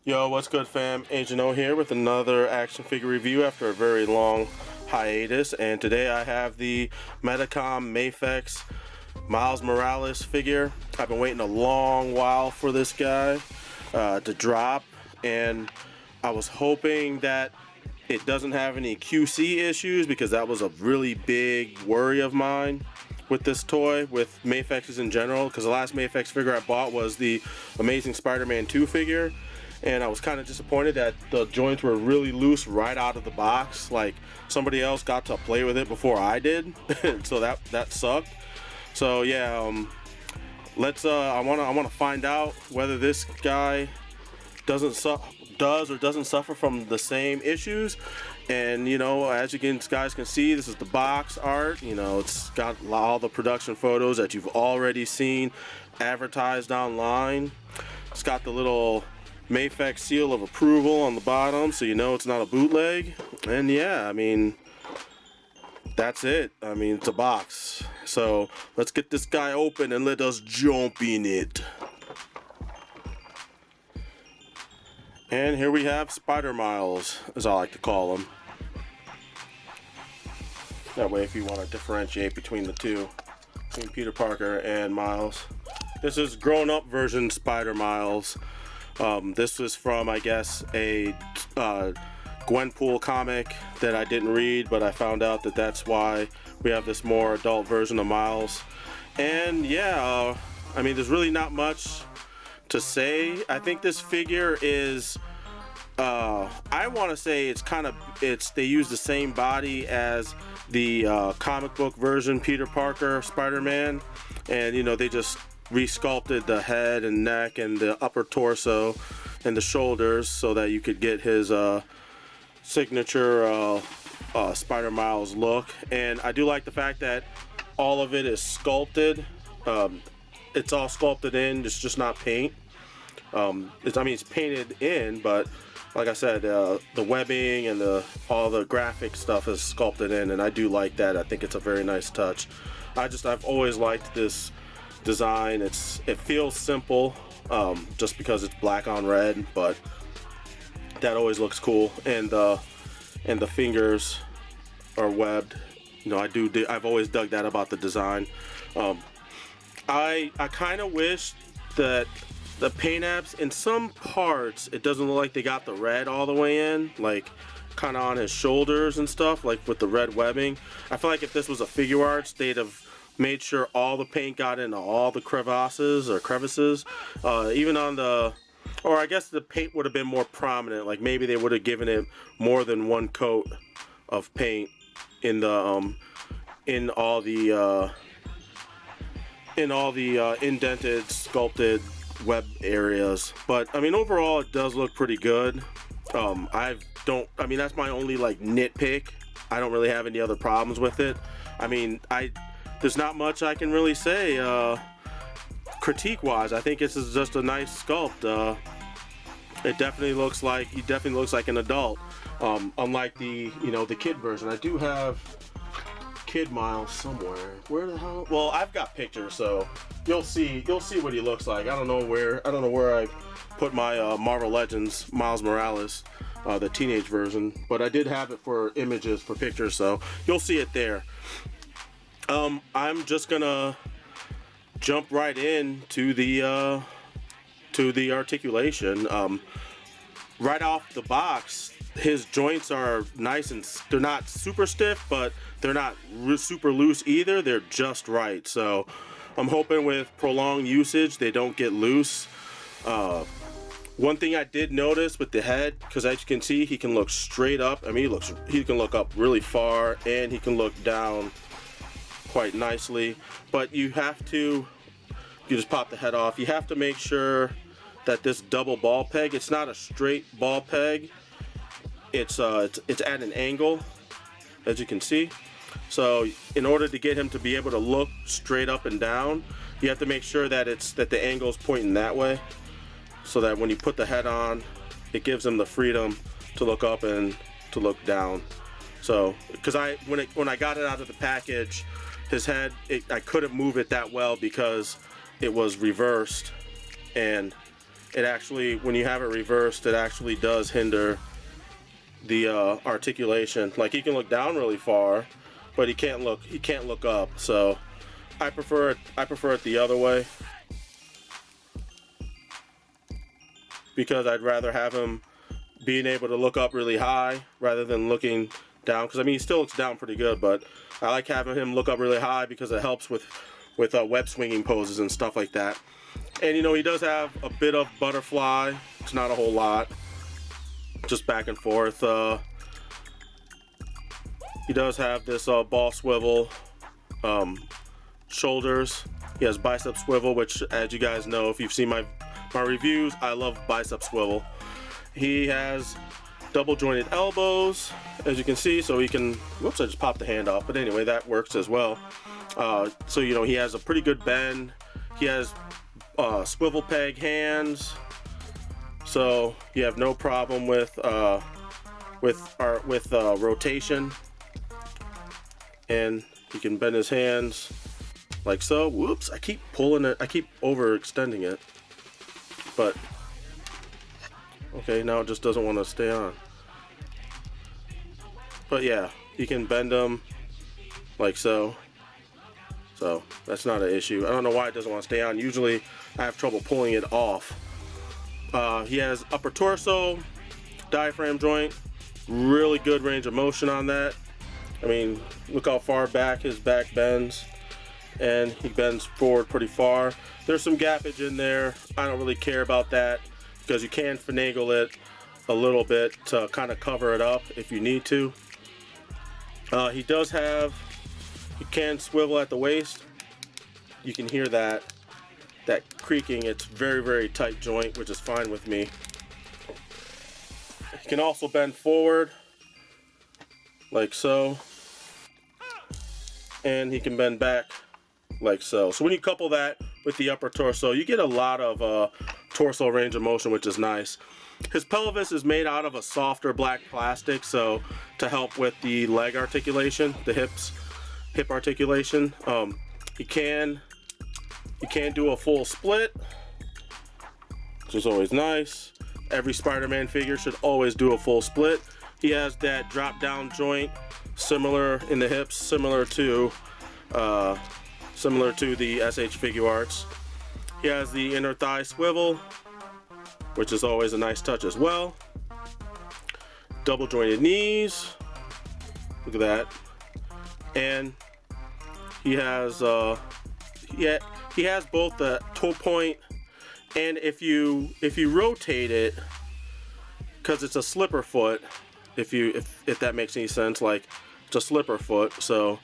Yo, what's good, fam? Agent O here with another action figure review after a very long hiatus, and today I have the Medicom Mafex Miles Morales figure. I've been waiting a long while for this guy to drop, and I was hoping that it doesn't have any QC issues, because that was a really big worry of mine with this toy, with Mafexes in general, because the last Mafex figure I bought was the Amazing Spider-Man 2 figure, and I was kind of disappointed that the joints were really loose right out of the box. Like, somebody else got to play with it before I did, so that sucked. So yeah, I want to find out whether this guy does or doesn't suffer from the same issues. And you know, as you guys can see, this is the box art. You know, it's got all the production photos that you've already seen advertised online. It's got the little Mafex seal of approval on the bottom, so you know it's not a bootleg. And yeah, I mean, that's it. I mean, it's a box. So let's get this guy open and let us jump in it. And here we have Spider Miles, as I like to call him. That way, if you want to differentiate between the two, between Peter Parker and Miles. This is grown-up version Spider Miles. This was from, I guess, a Gwenpool comic that I didn't read, but I found out that that's why we have this more adult version of Miles. And yeah, I mean, there's really not much to say. I think this figure is, I want to say they use the same body as the comic book version Peter Parker Spider-Man, and you know, they just resculpted the head and neck and the upper torso and the shoulders so that you could get his signature Spider Miles look. And I do like the fact that all of it is sculpted. It's all sculpted in, it's just not paint. It's painted in, but like I said, the webbing and all the graphic stuff is sculpted in, and I do like that. I think it's a very nice touch. I've always liked this design. It feels simple, just because it's black on red, but that always looks cool. And the fingers are webbed. You know, I've always dug that about the design. I kind of wish that the paint apps, in some parts, it doesn't look like they got the red all the way in, like kind of on his shoulders and stuff, like with the red webbing. I feel like if this was a figure arts, they'd have made sure all the paint got into all the crevices, even on or I guess the paint would have been more prominent. Like maybe they would have given it more than one coat of paint in all the indented, sculpted web areas. But I mean, overall, it does look pretty good. That's my only like nitpick. I don't really have any other problems with it. I mean, there's not much I can really say critique-wise. I think this is just a nice sculpt. He definitely looks like an adult, unlike the kid version. I do have Kid Miles somewhere. Where the hell? Well, I've got pictures, so you'll see what he looks like. I don't know where I put my Marvel Legends Miles Morales, the teenage version, but I did have it for images, for pictures, so you'll see it there. I'm just gonna jump right into the articulation. Right off the box, his joints are nice, and they're not super stiff, but they're not super loose either. They're just right. So I'm hoping with prolonged usage they don't get loose. One thing I did notice with the head, because as you can see, he can look straight up. I mean, he can look up really far, and he can look down quite nicely. But you just pop the head off. You have to make sure that this double ball peg, it's not a straight ball peg. It's at an angle, as you can see. So in order to get him to be able to look straight up and down, you have to make sure that the angle's pointing that way, so that when you put the head on, it gives him the freedom to look up and to look down. So, because when I got it out of the package, his head, I couldn't move it that well because it was reversed, and it actually, when you have it reversed, it actually does hinder the articulation. Like, he can look down really far, but he can't look up. So I prefer it the other way, because I'd rather have him being able to look up really high rather than looking down. Because I mean, he still looks down pretty good, but I like having him look up really high because it helps with web swinging poses and stuff like that. And you know, he does have a bit of butterfly. It's not a whole lot, just back and forth. He does have this ball swivel shoulders. He has bicep swivel, which, as you guys know, if you've seen my reviews, I love bicep swivel. He has double jointed elbows, as you can see, so he can, whoops, I just popped the hand off, but anyway, that works as well. So you know, he has a pretty good bend. He has swivel peg hands, so you have no problem with rotation, and he can bend his hands like so. Whoops, I keep pulling it, I keep overextending it, but okay, now it just doesn't want to stay on. But yeah, you can bend them like so. So that's not an issue. I don't know why it doesn't want to stay on. Usually I have trouble pulling it off. He has upper torso, diaphragm joint, really good range of motion on that. I mean, look how far back his back bends, and he bends forward pretty far. There's some gappage in there. I don't really care about that, because you can finagle it a little bit to kind of cover it up if you need to. He does have, he can swivel at the waist. You can hear that creaking. It's very, very tight joint, which is fine with me. He can also bend forward like so, and he can bend back like so. So when you couple that with the upper torso, you get a lot of torso range of motion, which is nice. His pelvis is made out of a softer black plastic, so to help with the leg articulation, the hip articulation. He can do a full split, which is always nice. Every Spider-Man figure should always do a full split. He has that drop down joint, similar in the hips, similar to the SH Figure Arts. He has the inner thigh swivel, which is always a nice touch as well. Double jointed knees, look at that. And he has he has both the toe point, and if you rotate it, because it's a slipper foot, if that makes any sense, like it's a slipper foot, so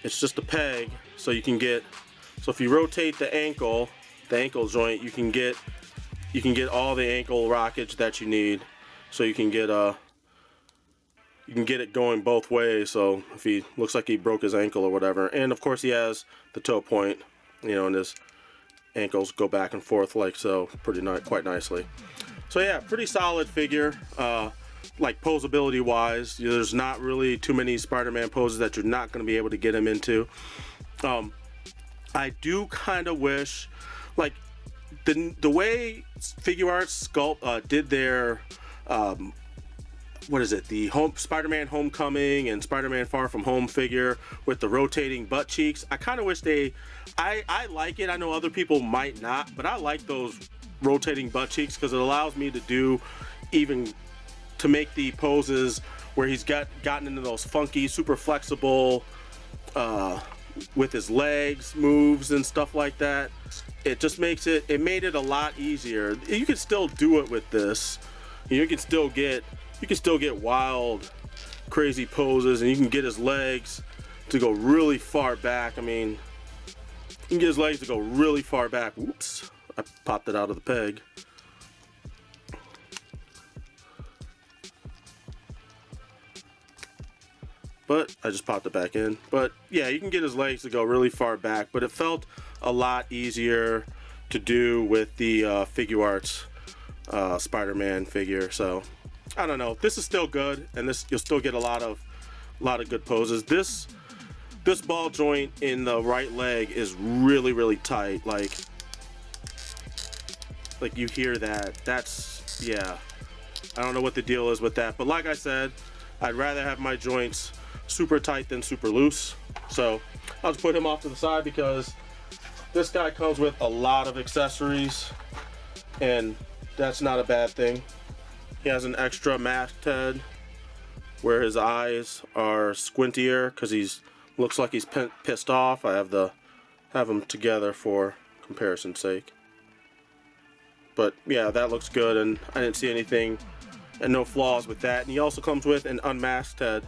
it's just a peg, so you can get, so if you rotate the ankle joint, you can get all the ankle rockage that you need, so you can get it going both ways. So if he looks like he broke his ankle or whatever, and of course he has the toe point, you know, and his ankles go back and forth like so, quite nicely. So yeah, pretty solid figure. Like posability wise, there's not really too many Spider-Man poses that you're not going to be able to get him into. I do kind of wish, like, the way Figure Arts Sculpt did their what is it, the Spider-Man Homecoming and Spider-Man Far From Home figure with the rotating butt cheeks, I kind of wish I like it. I know other people might not, but I like those rotating butt cheeks because it allows me to make the poses where he's gotten into those funky, super flexible with his legs moves and stuff like that. It just makes it made it a lot easier. You can still do it with this. You can still get wild, crazy poses, and you can get his legs to go really far back. I mean, you can get his legs to go really far back. Whoops, I popped it out of the peg. But I just popped it back in. But yeah, you can get his legs to go really far back, but it felt a lot easier to do with the Figure Arts Spider-Man figure. So I don't know, this is still good, and you'll still get a lot of good poses. This ball joint in the right leg is really, really tight. Like, like you hear that. That's, yeah. I don't know what the deal is with that, but like I said, I'd rather have my joints super tight than super loose. So I'll just put him off to the side because this guy comes with a lot of accessories, and that's not a bad thing. He has an extra masked head where his eyes are squintier because he's looks like he's pissed off. I have them together for comparison's sake. But yeah, that looks good, and I didn't see anything and no flaws with that. And he also comes with an unmasked head.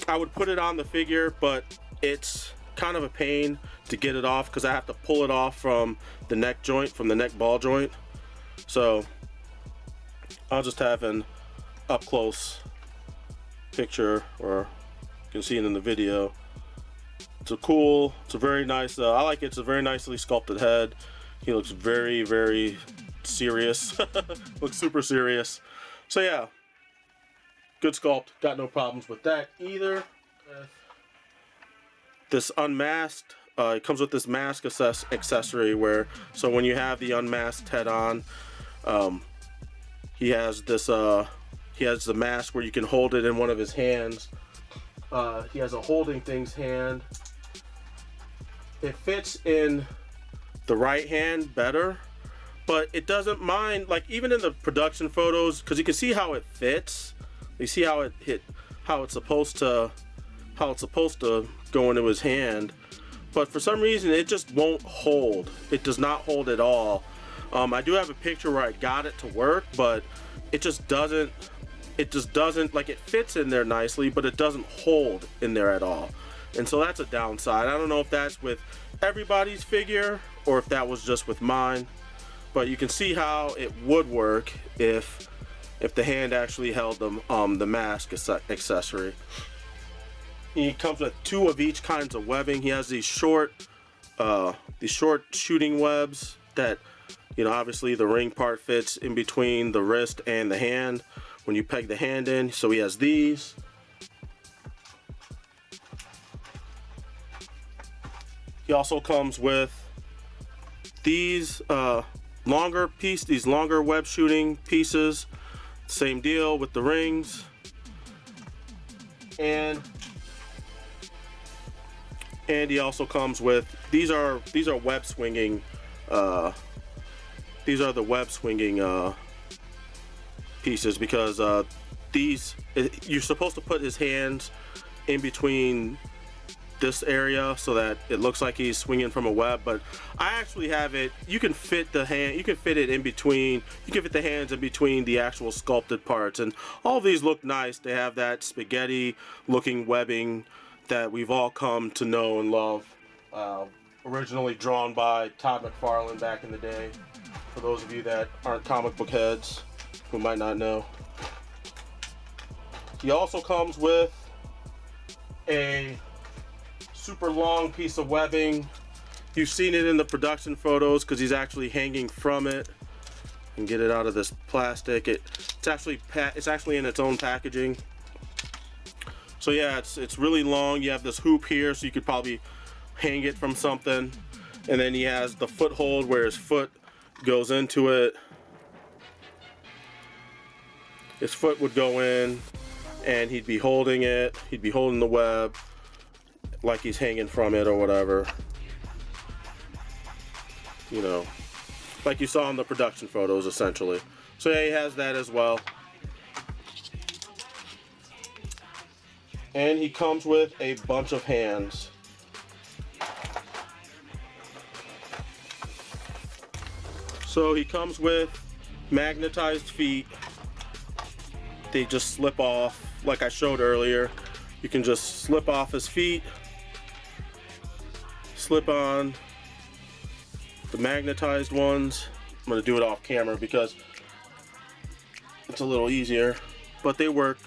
I would put it on the figure, but it's kind of a pain to get it off because I have to pull it off from the neck joint, from the neck ball joint. So I'll just have an up close picture, or you can see it in the video. It's a very nice, I like it. It's a very nicely sculpted head. He looks very, very serious. Looks super serious. So yeah, good sculpt. Got no problems with that either. This unmasked, it comes with this mask accessory where, so when you have the unmasked head on, he has this, he has the mask where you can hold it in one of his hands. He has a holding things hand. It fits in the right hand better, but it doesn't mind, like even in the production photos, because you can see how it fits. You see how it's supposed to go into his hand, but for some reason it just won't hold. It does not hold at all. I do have a picture where I got it to work, but it just doesn't, like, it fits in there nicely, but it doesn't hold in there at all. And so that's a downside. I don't know if that's with everybody's figure or if that was just with mine, but you can see how it would work if the hand actually held the mask accessory. He comes with 2 of each kinds of webbing. He has these short shooting webs that, you know, obviously the ring part fits in between the wrist and the hand when you peg the hand in. So he has these. He also comes with these longer web shooting pieces. Same deal with the rings. And he also comes with these are web swinging. These are the web swinging pieces because you're supposed to put his hands in between this area so that it looks like he's swinging from a web, but I actually have it, you can fit the hands in between the actual sculpted parts, and all these look nice. They have that spaghetti looking webbing that we've all come to know and love, originally drawn by Todd McFarlane back in the day, for those of you that aren't comic book heads who might not know. He also comes with a super long piece of webbing. You've seen it in the production photos because he's actually hanging from it. And get it out of this plastic. It's actually in its own packaging. So yeah, it's really long. You have this hoop here, so you could probably hang it from something. And then he has the foothold where his foot goes into it. His foot would go in, and he'd be holding it. He'd be holding the web like he's hanging from it or whatever, you know, like you saw in the production photos essentially. So yeah, he has that as well. And he comes with a bunch of hands. So he comes with magnetized feet. They just slip off like I showed earlier. You can just slip off his feet, slip on the magnetized ones. I'm going to do it off camera because it's a little easier, but they work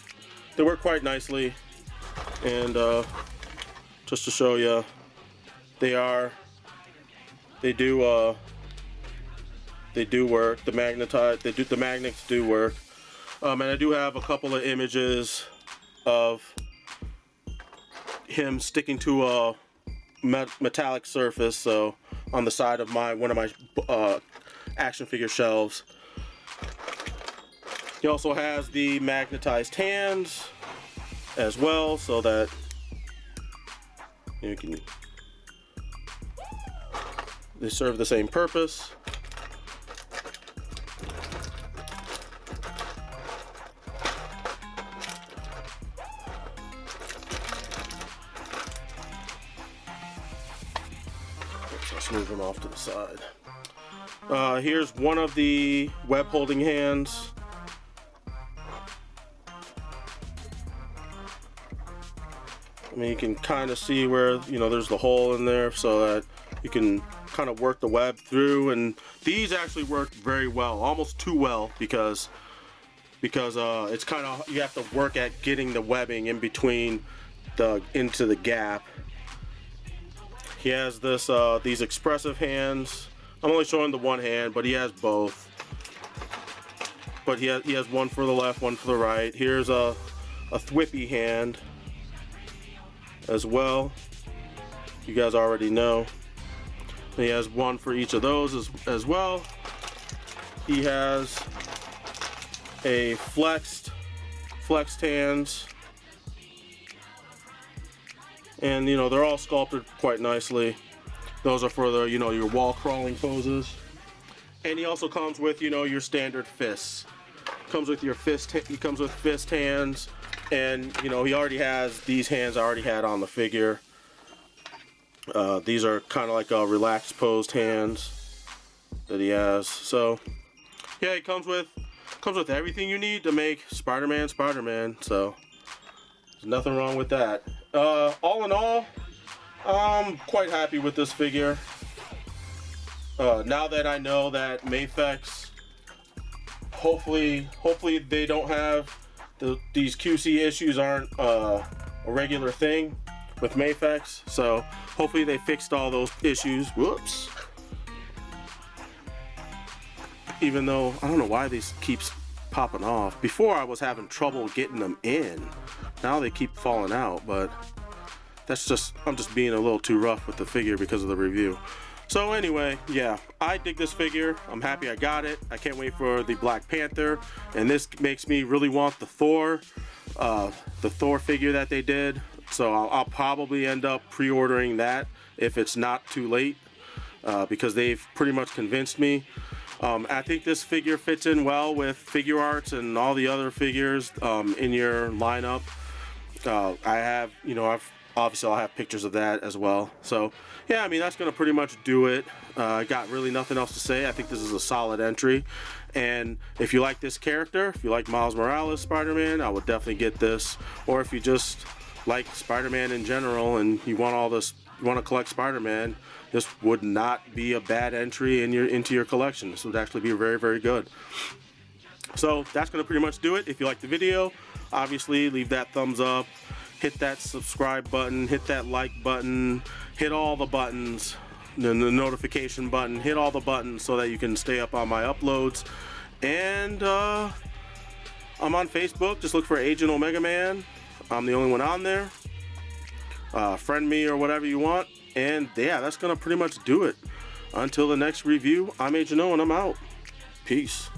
quite nicely. And just to show you, they do work. The magnets do work. And I do have a couple of images of him sticking to a metallic surface, so on the side of one of my action figure shelves. He also has the magnetized hands as well, so that you can, they serve the same purpose. Let's move them off to the side. Here's one of the web holding hands. I mean, you can kind of see where, you know, there's the hole in there so that you can kind of work the web through, and these actually work very well, almost too well, because it's kind of, you have to work at getting the webbing in between into the gap. He has this these expressive hands. I'm only showing the one hand, but he has both. But he has one for the left, one for the right. Here's a thwippy hand as well. You guys already know. He has one for each of those as well. He has a flexed hands. And, you know, they're all sculpted quite nicely. Those are for the, you know, your wall crawling poses. And he also comes with, you know, your standard fists. Comes with your fist. He comes with fist hands, and, you know, he already has these hands I already had on the figure. These are kind of like relaxed posed hands that he has. So yeah, he comes with everything you need to make Spider-Man Spider-Man. So there's nothing wrong with that. All in all, I'm quite happy with this figure. Now that I know that Mafex, hopefully they don't have these QC issues aren't a regular thing with Mafex. So hopefully they fixed all those issues. Whoops. Even though I don't know why these keeps popping off. Before I was having trouble getting them in. Now they keep falling out, but that's just, I'm just being a little too rough with the figure because of the review. So anyway, yeah, I dig this figure. I'm happy I got it. I can't wait for the Black Panther, and this makes me really want the Thor figure that they did. So I'll probably end up pre-ordering that if it's not too late, because they've pretty much convinced me. I think this figure fits in well with Figure Arts and all the other figures in your lineup. I have, you know, obviously I'll have pictures of that as well. So yeah, I mean, that's gonna pretty much do it. I got really nothing else to say. I think this is a solid entry, and if you like this character, if you like Miles Morales Spider-Man, I would definitely get this. Or if you just like Spider-Man in general and you want all this, you want to collect Spider-Man, this would not be a bad entry into your collection. This would actually be very, very good. So that's gonna pretty much do it. If you like the video, obviously leave that thumbs up, hit that subscribe button, hit that like button, hit all the buttons, the notification button, hit all the buttons so that you can stay up on my uploads. And I'm on Facebook, just look for Agent Omega Man. I'm the only one on there. Friend me or whatever you want. And yeah, that's gonna pretty much do it. Until the next review, I'm Agent O and I'm out. Peace.